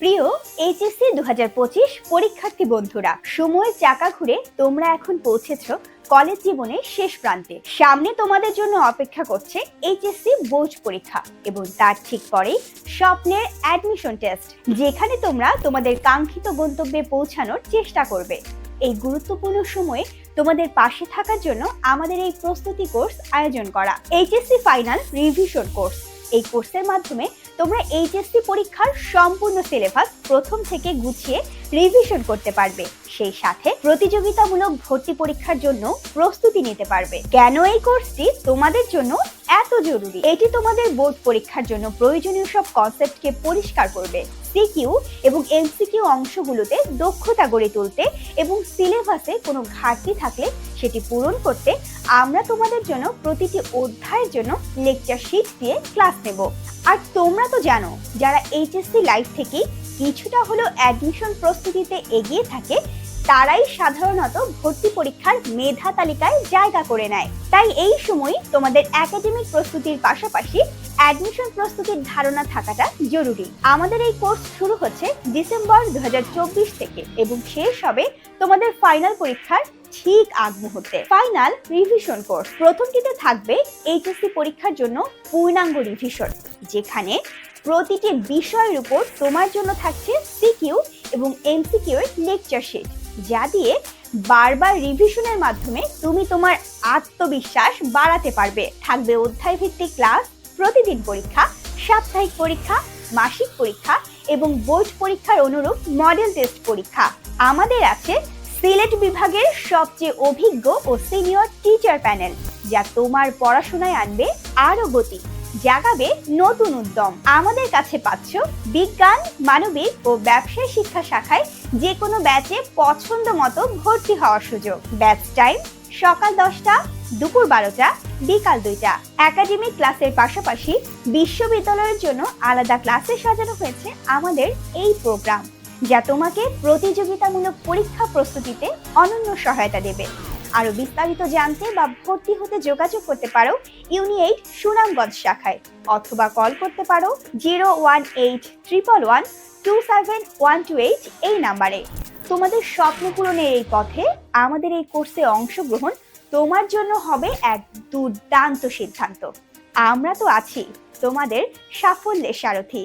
প্রিয় এইচএসসি 2025 পরীক্ষার্থী বন্ধুরা, সময়ের চাকা ঘুরে তোমরা এখন পৌঁছেছো কলেজ জীবনের শেষ প্রান্তে। সামনে তোমাদের জন্য অপেক্ষা করছে এইচএসসি বোর্ড পরীক্ষা এবং তার ঠিক পরেই স্বপ্নের অ্যাডমিশন টেস্ট, যেখানে তোমরা তোমাদের কাঙ্ক্ষিত গন্তব্যে পৌঁছানোর চেষ্টা করবে। এই গুরুত্বপূর্ণ সময়ে তোমাদের পাশে থাকার জন্য আমাদের এই প্রস্তুতি কোর্স আয়োজন করা এইচএসসি ফাইনাল রিভিশন কোর্স। এই কোর্সের মাধ্যমে তোমরা এইচএসসি পরীক্ষার সম্পূর্ণ সিলেবাস প্রথম থেকে গুছিয়ে রিভিশন করতে পারবে, সেই সাথে প্রতিযোগিতামূলক ভর্তি পরীক্ষার জন্য প্রস্তুতি নিতে পারবে। কেন এই কোর্সটি তোমাদের জন্য এত জরুরি? এটি তোমাদের বোর্ড পরীক্ষার জন্য প্রয়োজনীয় সব কনসেপ্টকে পরিষ্কার করবে, সিকিউ এবং এমসিকিউ অংশগুলোতে দক্ষতা গড়ে তুলতে এবং সিলেবাসে কোনো ঘাটতি থাকলে সেটি পূরণ করতে আমরা তোমাদের জন্য প্রতিটি অধ্যায়ের জন্য লেকচার শিট দিয়ে ক্লাস নেব। আর তোমরা তো জানো, যারা এইচএসসি লাইফ থেকে কিছুটা হলেও অ্যাডমিশন প্রস্তুতিতে এগিয়ে থাকে তারাই সাধারণত ভর্তি পরীক্ষার মেধা তালিকায় জায়গা করে নেয়। তাই এই সময় তোমাদের একাডেমিক প্রস্তুতির পাশাপাশি অ্যাডমিশন প্রস্তুতির ধারণা থাকাটা জরুরি। আমাদের এই কোর্স শুরু হচ্ছে ডিসেম্বর 2024 থেকে এবং শেষ হবে তোমাদের ফাইনাল পরীক্ষার ঠিক আগ মুহূর্তে। ফাইনাল রিভিশন কোর্স প্রথমটিতে থাকবে এইচএসসি পরীক্ষার জন্য পূর্ণাঙ্গ রিভিশন, যেখানে প্রতিটি বিষয়ের উপর তোমার জন্য থাকছে সিকিউ এবং এমসিকিউ এর লেকচার শিট, যা দিয়ে বারবার রিভিশনের মাধ্যমে তুমি তোমার আত্মবিশ্বাস বাড়াতে পারবে। থাকবে অধ্যায় ভিত্তিক ক্লাস, প্রতিদিন পরীক্ষা, সাপ্তাহিক পরীক্ষা, মাসিক পরীক্ষা এবং বোর্ড পরীক্ষার অনুরূপ মডেল টেস্ট পরীক্ষা। আমাদের আছে সিলেট বিভাগের সবচেয়ে অভিজ্ঞ ও সিনিয়র টিচার প্যানেল, যা তোমার পড়াশোনায় আনবে আরো গতি, জাগাবে নতুন উদ্যম। আমাদের কাছে পাচ্ছ বিজ্ঞান, মানবিক ও ব্যবসায় শিক্ষা শাখায় যে কোনো ব্যাচে পছন্দ মতো ভর্তি হওয়ার সুযোগ। ব্যাচ টাইম সকাল 10টা, দুপুর 12টা, বিকাল 2টা। একাডেমিক ক্লাসের পাশাপাশি বিশ্ববিদ্যালয়ের জন্য আলাদা ক্লাসে সাজানো হয়েছে আমাদের এই প্রোগ্রাম, যা তোমাকে প্রতিযোগিতামূলক পরীক্ষা প্রস্তুতিতে অনন্য সহায়তা দেবে। আরো বিস্তারিত জানতে বা ভর্তি হতে যোগাযোগ করতে পারো ইউনি8 সুনামগঞ্জ শাখায়, অথবা কল করতে পারো 01811127128 এই নাম্বারে। তোমাদের স্বপ্ন পূরণের এই পথে আমাদের এই কোর্সে অংশগ্রহণ তোমার জন্য হবে এক দুর্দান্ত সিদ্ধান্ত। আমরা তো আছি তোমাদের সাফল্যের সারথি।